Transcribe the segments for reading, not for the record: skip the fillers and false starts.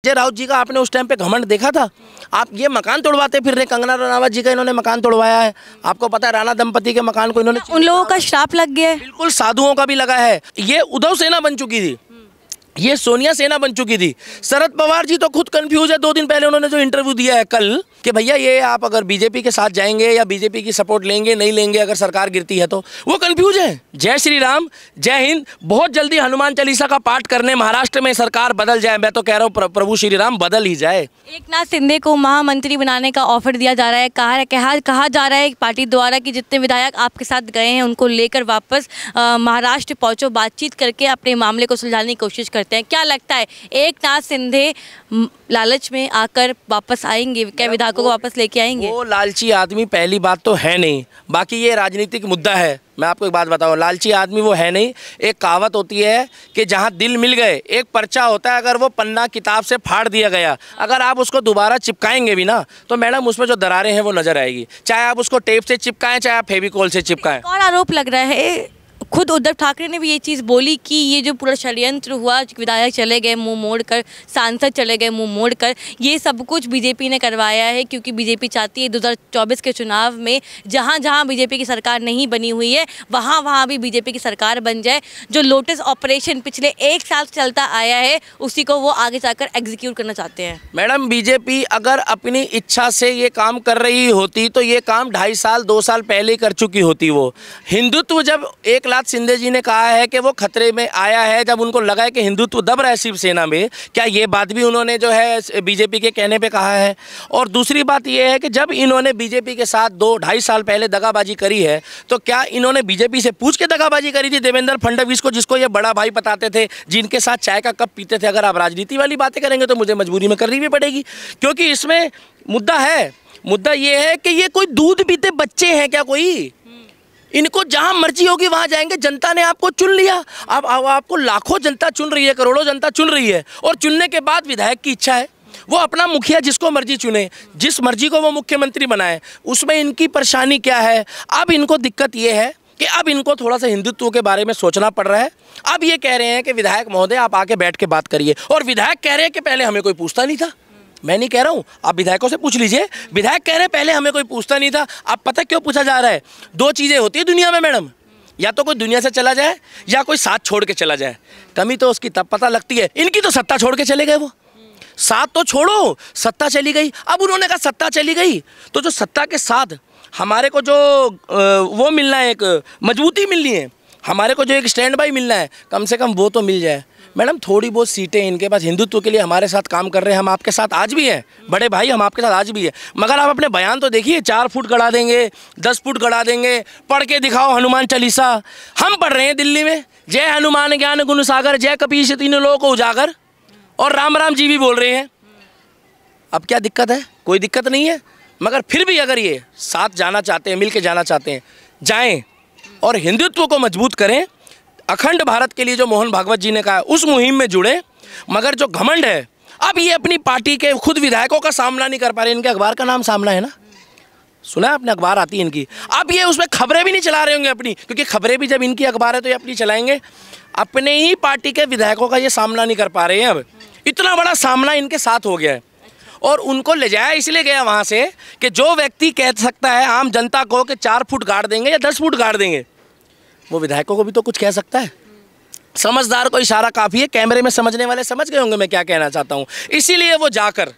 संजय राउत जी का आपने उस टाइम पे घमंड देखा था? आप ये मकान तोड़वाते फिर रहे, कंगना रनावत जी का इन्होंने मकान तोड़वाया है, आपको पता है राणा दंपति के मकान को इन्होंने, उन लोगों का श्राप लग गया है। बिल्कुल साधुओं का भी लगा है। ये उद्धव सेना बन चुकी थी, ये सोनिया सेना बन चुकी थी। शरद पवार जी तो खुद कंफ्यूज है। 2 दिन पहले उन्होंने जो इंटरव्यू दिया है कल कि भैया ये आप अगर बीजेपी के साथ जाएंगे या बीजेपी की सपोर्ट लेंगे नहीं लेंगे अगर सरकार गिरती है तो, वो कंफ्यूज है। जय श्री राम, जय हिंद। बहुत जल्दी हनुमान चालीसा का पाठ करने महाराष्ट्र में सरकार बदल जाए। मैं तो कह रहा हूँ प्रभु श्री राम बदल ही जाए। एकनाथ शिंदे को महामंत्री बनाने का ऑफर दिया जा रहा है। कहा जा रहा है पार्टी द्वारा कि जितने विधायक आपके साथ गए हैं उनको लेकर वापस महाराष्ट्र पहुंचो, बातचीत करके अपने मामले को सुलझाने की कोशिश करते हैं। क्या लगता है एकनाथ शिंदे लालच में आकर वापस आएंगे? क्या विधायकों को वापस लेके आएंगे? वो लालची आदमी पहली बात तो है नहीं, बाकी ये राजनीतिक मुद्दा है। मैं आपको एक बात बताऊं, लालची आदमी वो है नहीं। एक कहावत होती है कि जहां दिल मिल गए, एक पर्चा होता है, अगर वो पन्ना किताब से फाड़ दिया गया, अगर आप उसको दोबारा चिपकाएंगे भी ना तो मैडम उसमें जो दरारें हैं वो नजर आएगी। चाहे आप उसको टेप से चिपकाएं, चाहे आप फेविकोल से चिपकाएं। और आरोप लग रहा है, खुद उद्धव ठाकरे ने भी ये चीज़ बोली कि ये जो पूरा षड्यंत्र हुआ, विधायक चले गए मुंह मोड़कर, सांसद चले गए मुंह मोड़कर, ये सब कुछ बीजेपी ने करवाया है, क्योंकि बीजेपी चाहती है 2024 के चुनाव में जहाँ जहाँ बीजेपी की सरकार नहीं बनी हुई है वहाँ वहाँ भी बीजेपी की सरकार बन जाए। जो लोटस ऑपरेशन पिछले 1 साल से चलता आया है उसी को वो आगे जाकर एग्जीक्यूट करना चाहते हैं। मैडम बीजेपी अगर अपनी इच्छा से ये काम कर रही होती तो ये काम 2.5 साल 2 साल पहले कर चुकी होती। वो हिंदुत्व जब एकनाथ शिंदे जी ने कहा है कि वो खतरे में आया है, जब उनको लगा है कि हिंदुत्व दब रहा है शिवसेना में, क्या ये बात भी उन्होंने जो है बीजेपी के कहने पे कहा है? और दूसरी बात ये है कि जब इन्होंने बीजेपी के साथ 2-2.5 साल पहले दगाबाजी करी है तो क्या इन्होंने बीजेपी से पूछ के दगाबाजी करी थी? देवेंद्र फडणवीस को, जिसको ये बड़ा भाई बताते थे, जिनके साथ चाय का कप पीते थे। अगर आप राजनीति वाली बातें करेंगे तो मुझे मजबूरी में करनी भी पड़ेगी, क्योंकि इसमें मुद्दा है। मुद्दा ये है कि ये कोई दूध पीते बच्चे हैं क्या? कोई इनको जहां मर्जी होगी वहां जाएंगे। जनता ने आपको चुन लिया, अब आपको लाखों जनता चुन रही है, करोड़ों जनता चुन रही है, और चुनने के बाद विधायक की इच्छा है वो अपना मुखिया जिसको मर्जी चुने, जिस मर्जी को वो मुख्यमंत्री बनाए। उसमें इनकी परेशानी क्या है? अब इनको दिक्कत ये है कि अब इनको थोड़ा सा हिंदुत्व के बारे में सोचना पड़ रहा है। अब ये कह रहे हैं कि विधायक महोदय आप आके बैठ के बात करिए, और विधायक कह रहे हैं कि पहले हमें कोई पूछता नहीं था। मैं नहीं कह रहा हूँ, आप विधायकों से पूछ लीजिए। विधायक कह रहे हैं पहले हमें कोई पूछता नहीं था। आप पता क्यों पूछा जा रहा है? 2 चीज़ें होती है दुनिया में मैडम, या तो कोई दुनिया से चला जाए या कोई साथ छोड़ के चला जाए। कमी तो उसकी तब पता लगती है। इनकी तो सत्ता छोड़ के चले गए, वो साथ तो छोड़ो, सत्ता चली गई। अब उन्होंने कहा सत्ता चली गई तो जो सत्ता के साथ हमारे को जो वो मिलना है, एक मजबूती मिलनी है, हमारे को जो एक स्टैंड बाई मिलना है, कम से कम वो तो मिल जाए। मैडम थोड़ी बहुत सीटें इनके पास हिंदुत्व के लिए हमारे साथ काम कर रहे हैं, हम आपके साथ आज भी हैं, बड़े भाई हम आपके साथ आज भी हैं, मगर आप अपने बयान तो देखिए। 4 फुट गड़ा देंगे, 10 फुट गड़ा देंगे, पढ़ के दिखाओ हनुमान चालीसा। हम पढ़ रहे हैं दिल्ली में, जय हनुमान ज्ञान गुण सागर, जय कपीश तीनों लोगों को उजागर, और राम राम जी भी बोल रहे हैं। अब क्या दिक्कत है? कोई दिक्कत नहीं है। मगर फिर भी अगर ये साथ जाना चाहते हैं, मिल के जाना चाहते हैं, जाएँ और हिंदुत्व को मजबूत करें। अखंड भारत के लिए जो मोहन भागवत जी ने कहा उस मुहिम में जुड़े। मगर जो घमंड है, अब ये अपनी पार्टी के खुद विधायकों का सामना नहीं कर पा रहे। इनके अखबार का नाम सामना है ना, सुना है आपने? अखबार आती है इनकी। अब ये उसमें खबरें भी नहीं चला रहे होंगे अपनी, क्योंकि खबरें भी जब इनकी अखबार है तो ये अपनी चलाएंगे। अपने ही पार्टी के विधायकों का ये सामना नहीं कर पा रहे हैं। अब इतना बड़ा सामना इनके साथ हो गया है, और उनको ले जाया इसलिए गया वहाँ से कि जो व्यक्ति कह सकता है आम जनता को कि 4 फुट गाड़ देंगे या 10 फुट गाड़ देंगे, वो विधायकों को भी तो कुछ कह सकता है। समझदार को इशारा काफ़ी है, कैमरे में समझने वाले समझ गए होंगे मैं क्या कहना चाहता हूँ। इसीलिए वो जाकर,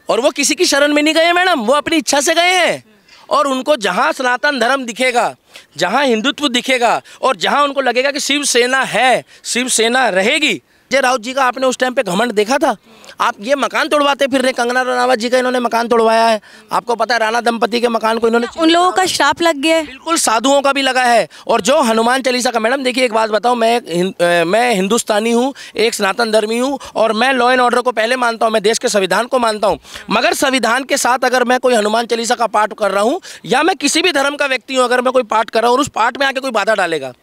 और वो किसी की शरण में नहीं गए मैडम, वो अपनी इच्छा से गए हैं। और उनको जहाँ सनातन धर्म दिखेगा, जहाँ हिंदुत्व दिखेगा, और जहाँ उनको लगेगा कि शिवसेना है, शिवसेना रहेगी। संजय राउत जी का आपने उस टाइम पे घमंड देखा था? आप ये मकान तोड़वाते फिर रहे, कंगना रनावत जी का इन्होंने मकान तोड़वाया है, आपको पता है राणा दंपति के मकान को इन्होंने, उन लोगों का श्राप लग गया है। बिल्कुल साधुओं का भी लगा है। और जो हनुमान चालीसा का, मैडम देखिए एक बात बताऊं, मैं हिंदुस्तानी हूं, एक सनातन धर्मी हूं, और मैं लॉ एंड ऑर्डर को पहले मानता हूं, मैं देश के संविधान को मानता हूं। मगर संविधान के साथ अगर मैं कोई हनुमान चालीसा का पाठ कर रहा हूँ, या मैं किसी भी धर्म का व्यक्ति हूँ, अगर मैं कोई पाठ कर रहा हूँ और उस पाठ में आके कोई बाधा डालेगा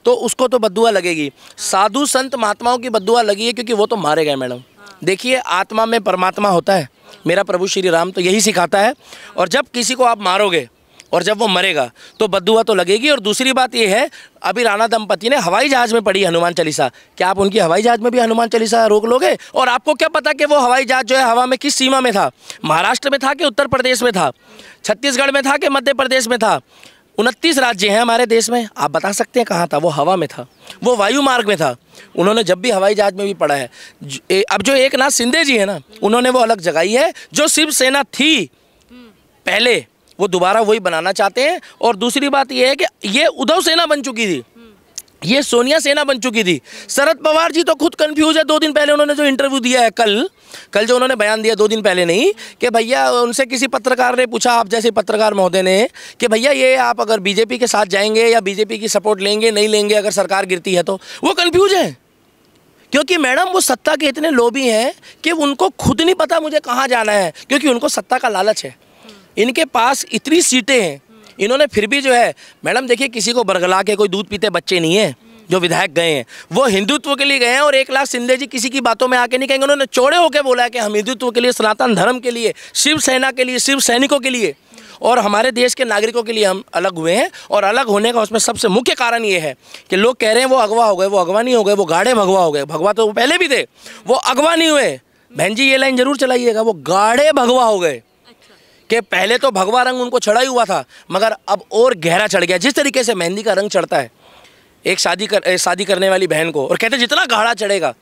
तो उसको तो बद्दुआ लगेगी। साधु संत महात्माओं की बद्दुआ लगी है, क्योंकि वो तो मारे गए मैडम। देखिए आत्मा में परमात्मा होता है, मेरा प्रभु श्री राम तो यही सिखाता है। और जब किसी को आप मारोगे और जब वो मरेगा तो बद्दुआ तो लगेगी। और दूसरी बात ये है, अभी राणा दंपति ने हवाई जहाज़ में पढ़ी हनुमान चालीसा, क्या आप उनकी हवाई जहाज़ में भी हनुमान चालीसा रोक लोगे? और आपको क्या पता कि वो हवाई जहाज़ जो है हवा में किस सीमा में था, महाराष्ट्र में था कि उत्तर प्रदेश में था, छत्तीसगढ़ में था कि मध्य प्रदेश में था? 29 राज्य हैं हमारे देश में, आप बता सकते हैं कहाँ था? वो हवा में था, वो वायु मार्ग में था। उन्होंने जब भी हवाई जहाज़ में भी पढ़ा है। अब जो एकनाथ शिंदे जी है ना, उन्होंने वो अलग जगाई है। जो शिवसेना थी पहले, वो दोबारा वही बनाना चाहते हैं। और दूसरी बात ये है कि ये उद्धव सेना बन चुकी थी, ये सोनिया सेना बन चुकी थी। शरद पवार जी तो खुद कंफ्यूज है। 2 दिन पहले उन्होंने जो इंटरव्यू दिया है, कल जो उन्होंने बयान दिया, 2 दिन पहले नहीं, कि भैया उनसे किसी पत्रकार ने पूछा, आप जैसे पत्रकार महोदय ने, कि भैया ये आप अगर बीजेपी के साथ जाएंगे या बीजेपी की सपोर्ट लेंगे नहीं लेंगे अगर सरकार गिरती है तो? वो कंफ्यूज है, क्योंकि मैडम वो सत्ता के इतने लोभी हैं कि उनको खुद नहीं पता मुझे कहाँ जाना है, क्योंकि उनको सत्ता का लालच है। इनके पास इतनी सीटें हैं, इन्होंने फिर भी जो है मैडम देखिए, किसी को बरगला के कोई दूध पीते बच्चे नहीं है जो विधायक गए हैं, वो हिंदुत्व के लिए गए हैं। और एकनाथ शिंदे जी किसी की बातों में आके नहीं कहेंगे, उन्होंने चौड़े होकर बोला है कि हम हिंदुत्व के लिए, सनातन धर्म के लिए, शिवसेना के लिए, शिव सैनिकों के लिए और हमारे देश के नागरिकों के लिए हम अलग हुए हैं। और अलग होने का उसमें सबसे मुख्य कारण ये है कि लोग कह रहे हैं वो अगवा हो गए, वो अगवा नहीं हो गए, वो गाढ़े भगवा हो गए। भगवा तो वो पहले भी थे, वो अगवा नहीं हुए। बहन जी ये लाइन जरूर चलाइएगा, वो गाढ़े भगवा हो गए कि पहले तो भगवा रंग उनको चढ़ा ही हुआ था, मगर अब और गहरा चढ़ गया। जिस तरीके से मेहंदी का रंग चढ़ता है एक शादी करने वाली बहन को, और कहते हैं जितना गाढ़ा चढ़ेगा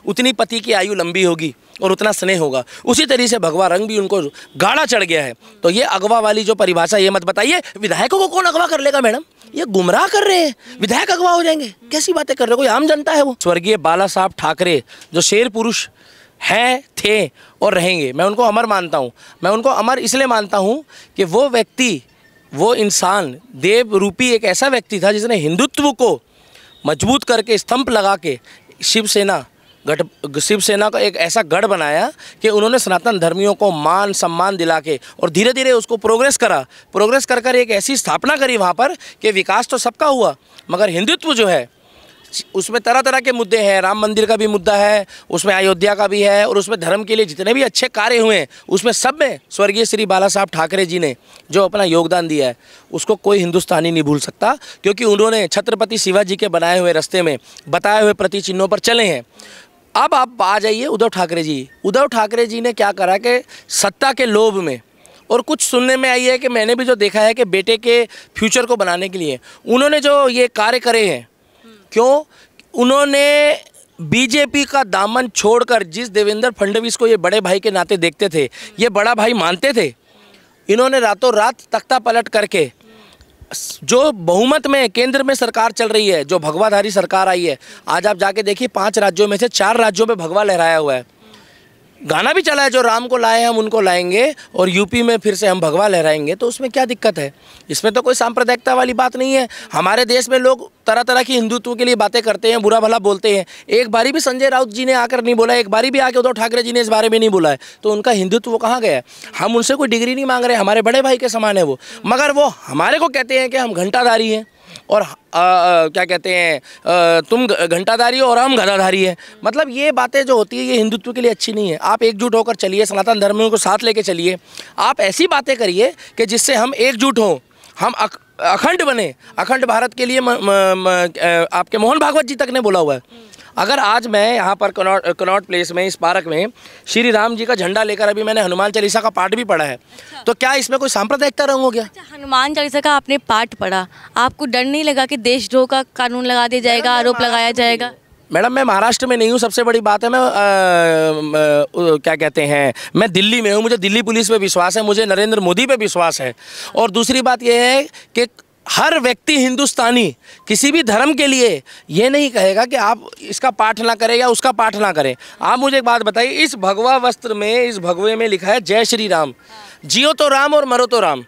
उतनी पति की आयु लंबी होगी और उतना स्नेह होगा, उसी तरीके से भगवा रंग भी उनको गाढ़ा चढ़ गया है। तो ये अगवा वाली जो परिभाषा, ये मत बताइए विधायकों को कौन अगवा कर लेगा मैडम, ये गुमराह कर रहे हैं। विधायक अगवा हो जाएंगे, कैसी बातें कर रहे हो, कोई आम जनता है वो। स्वर्गीय बाला साहब ठाकरे जो शेर पुरुष हैं, थे और रहेंगे, मैं उनको अमर मानता हूँ। मैं उनको अमर इसलिए मानता हूँ कि वो व्यक्ति, वो इंसान, देव रूपी एक ऐसा व्यक्ति था जिसने हिंदुत्व को मजबूत करके स्तंभ लगा के शिवसेना का एक ऐसा गढ़ बनाया कि उन्होंने सनातन धर्मियों को मान सम्मान दिला के और धीरे धीरे उसको प्रोग्रेस कर एक ऐसी स्थापना करी वहाँ पर कि विकास तो सबका हुआ, मगर हिंदुत्व जो है उसमें तरह तरह के मुद्दे हैं। राम मंदिर का भी मुद्दा है, उसमें अयोध्या का भी है, और उसमें धर्म के लिए जितने भी अच्छे कार्य हुए हैं उसमें सब में स्वर्गीय श्री बाला साहब ठाकरे जी ने जो अपना योगदान दिया है उसको कोई हिंदुस्तानी नहीं भूल सकता, क्योंकि उन्होंने छत्रपति शिवाजी के बनाए हुए रास्ते में बताए हुए प्रति चिन्हों पर चले हैं। अब आप आ जाइए उद्धव ठाकरे जी। उद्धव ठाकरे जी ने क्या करा कि सत्ता के लोभ में, और कुछ सुनने में आई है कि मैंने भी जो देखा है कि बेटे के फ्यूचर को बनाने के लिए उन्होंने जो ये कार्य करे हैं, क्यों उन्होंने बीजेपी का दामन छोड़कर, जिस देवेंद्र फडणवीस को ये बड़े भाई के नाते देखते थे, ये बड़ा भाई मानते थे, इन्होंने रातों रात तख्ता पलट करके जो बहुमत में केंद्र में सरकार चल रही है, जो भगवाधारी सरकार आई है, आज आप जाके देखिए 5 राज्यों में से 4 राज्यों में भगवा लहराया हुआ है। गाना भी चला है, जो राम को लाए हम उनको लाएंगे, और यूपी में फिर से हम भगवा लहराएंगे। तो उसमें क्या दिक्कत है? इसमें तो कोई सांप्रदायिकता वाली बात नहीं है। हमारे देश में लोग तरह तरह की हिंदुत्व के लिए बातें करते हैं, बुरा भला बोलते हैं। एक बारी भी संजय राउत जी ने आकर नहीं बोला, एक बारी भी आके उद्धव ठाकरे जी ने इस बारे में नहीं बोला है, तो उनका हिंदुत्व कहाँ गया? हम उनसे कोई डिग्री नहीं मांग रहे, हमारे बड़े भाई के समान है वो, मगर वो हमारे को कहते हैं कि हम घंटाधारी हैं, और क्या कहते हैं, तुम घंटाधारी हो और हम गदाधारी हैं। मतलब ये बातें जो होती है ये हिंदुत्व के लिए अच्छी नहीं है। आप एकजुट होकर चलिए, सनातन धर्मियों को साथ लेके चलिए, आप ऐसी बातें करिए कि जिससे हम एकजुट हों, हम अखंड बने। अखंड भारत के लिए आपके मोहन भागवत जी तक ने बोला हुआ है। अगर आज मैं यहाँ पर कनॉट प्लेस में, इस पार्क में श्री राम जी का झंडा लेकर, अभी मैंने हनुमान चालीसा का पाठ भी पढ़ा है, तो क्या इसमें कोई सांप्रदायिकता रंग हो गया? हनुमान चालीसा का आपने पाठ पढ़ा, आपको डर नहीं लगा कि देशद्रोह का कानून लगा दिया जाएगा, आरोप लगाया जाएगा? मैडम मैं महाराष्ट्र में नहीं हूँ, सबसे बड़ी बात है, मैं क्या कहते हैं, मैं दिल्ली में हूँ। मुझे दिल्ली पुलिस पे विश्वास है, मुझे नरेंद्र मोदी पे विश्वास है। और दूसरी बात यह है कि हर व्यक्ति हिंदुस्तानी किसी भी धर्म के लिए ये नहीं कहेगा कि आप इसका पाठ ना करें या उसका पाठ ना करें। आप मुझे एक बात बताइए, इस भगवा वस्त्र में, इस भगवे में लिखा है जय श्री राम, जियो तो राम और मरो तो राम।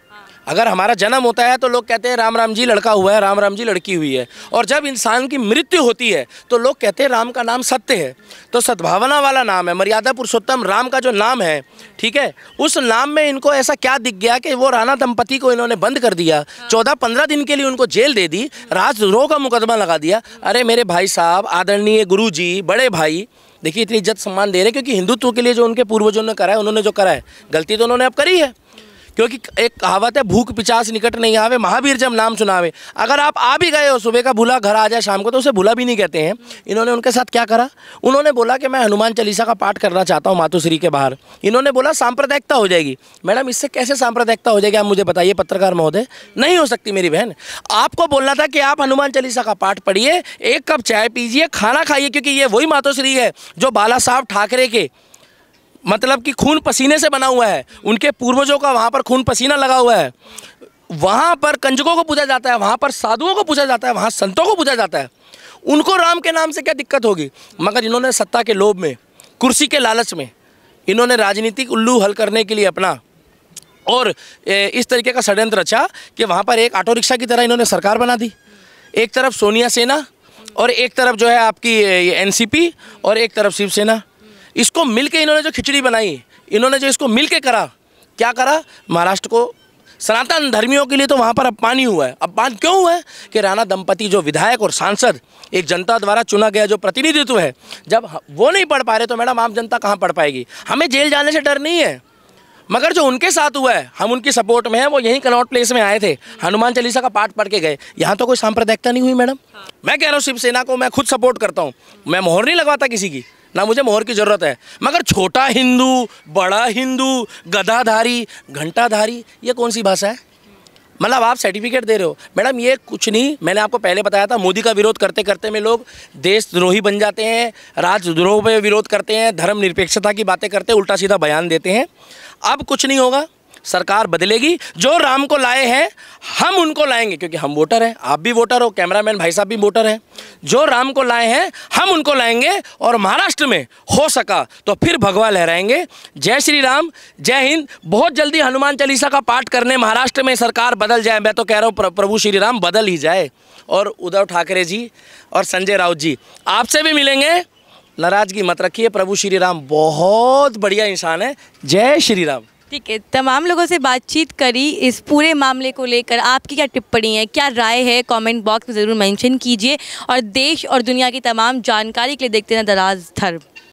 अगर हमारा जन्म होता है तो लोग कहते हैं राम राम जी लड़का हुआ है, राम राम जी लड़की हुई है, और जब इंसान की मृत्यु होती है तो लोग कहते हैं राम का नाम सत्य है। तो सद्भावना वाला नाम है, मर्यादा पुरुषोत्तम राम का जो नाम है, ठीक है, उस नाम में इनको ऐसा क्या दिख गया कि वो राणा दंपति को इन्होंने बंद कर दिया, 14-15 दिन के लिए उनको जेल दे दी, राजद्रोह का मुकदमा लगा दिया। अरे मेरे भाई साहब, आदरणीय गुरु जी, बड़े भाई, देखिए इतनी इज्जत सम्मान दे रहे हैं, क्योंकि हिंदुत्व के लिए जो उनके पूर्वजों ने करा है, उन्होंने जो करा है, गलती तो उन्होंने अब करी है, क्योंकि एक कहावत है, भूख पिचास निकट नहीं आवे, महावीर जब नाम सुनावे। अगर आप आ भी गए हो, सुबह का भूला घर आ जाए शाम को, तो उसे भूला भी नहीं कहते हैं। इन्होंने उनके साथ क्या करा, उन्होंने बोला कि मैं हनुमान चालीसा का पाठ करना चाहता हूँ मातोश्री के बाहर। इन्होंने बोला सांप्रदायिकता हो जाएगी। मैडम, इससे कैसे सांप्रदायिकता हो जाएगी, आप मुझे बताइए पत्रकार महोदय। नहीं हो सकती मेरी बहन। आपको बोलना था कि आप हनुमान चालीसा का पाठ पढ़िए, एक कप चाय पीजिए, खाना खाइए, क्योंकि ये वही मातोश्री है जो बाला साहब ठाकरे के मतलब कि खून पसीने से बना हुआ है। उनके पूर्वजों का वहाँ पर खून पसीना लगा हुआ है। वहाँ पर कंजकों को पूजा जाता है, वहाँ पर साधुओं को पूजा जाता है, वहाँ संतों को पूजा जाता है। उनको राम के नाम से क्या दिक्कत होगी? मगर इन्होंने सत्ता के लोभ में, कुर्सी के लालच में, इन्होंने राजनीतिक उल्लू हल करने के लिए अपना और इस तरीके का षड्यंत्र रचा कि वहाँ पर एक ऑटो रिक्शा की तरह इन्होंने सरकार बना दी। एक तरफ सोनिया सेना और एक तरफ जो है आपकी एनसीपी और एक तरफ शिवसेना। इसको मिलके इन्होंने जो खिचड़ी बनाई, इन्होंने जो इसको मिलके करा, क्या करा? महाराष्ट्र को सनातन धर्मियों के लिए तो वहाँ पर अपमान ही हुआ है। अपमान क्यों हुआ है कि राणा दंपति जो विधायक और सांसद, एक जनता द्वारा चुना गया जो प्रतिनिधित्व है, जब वो नहीं पढ़ पा रहे तो मैडम आम जनता कहाँ पढ़ पाएगी? हमें जेल जाने से डर नहीं है, मगर जो उनके साथ हुआ है, हम उनकी सपोर्ट में हैं। वो यहीं कनॉट प्लेस में आए थे, हनुमान चालीसा का पाठ पढ़ के गए। यहाँ तो कोई सांप्रदायिकता नहीं हुई मैडम। मैं कह रहा हूँ शिवसेना को मैं खुद सपोर्ट करता हूँ, मैं मोहर नहीं लगवाता किसी की, ना मुझे मोहर की ज़रूरत है। मगर छोटा हिंदू, बड़ा हिंदू, गदाधारी, घंटाधारी, ये कौन सी भाषा है? मतलब आप सर्टिफिकेट दे रहे हो मैडम, ये कुछ नहीं। मैंने आपको पहले बताया था, मोदी का विरोध करते करते में लोग देशद्रोही बन जाते हैं, राजद्रोह पे विरोध करते हैं, धर्मनिरपेक्षता की बातें करते हैं, उल्टा सीधा बयान देते हैं। अब कुछ नहीं होगा, सरकार बदलेगी। जो राम को लाए हैं हम उनको लाएंगे, क्योंकि हम वोटर हैं, आप भी वोटर हो, कैमरामैन भाई साहब भी वोटर हैं। जो राम को लाए हैं हम उनको लाएंगे और महाराष्ट्र में हो सका तो फिर भगवा लहराएंगे। जय श्री राम, जय हिंद। बहुत जल्दी हनुमान चालीसा का पाठ करने महाराष्ट्र में सरकार बदल जाए। मैं तो कह रहा हूँ प्रभु श्री राम बदल ही जाए। और उद्धव ठाकरे जी और संजय राउत जी आपसे भी मिलेंगे, नाराजगी मत रखिए। प्रभु श्री राम बहुत बढ़िया इंसान है। जय श्री राम। ठीक है, तमाम लोगों से बातचीत करी इस पूरे मामले को लेकर। आपकी क्या टिप्पणी है, क्या राय है, कमेंट बॉक्स में ज़रूर मेंशन कीजिए। और देश और दुनिया की तमाम जानकारी के लिए देखते हैं दराज धर्म।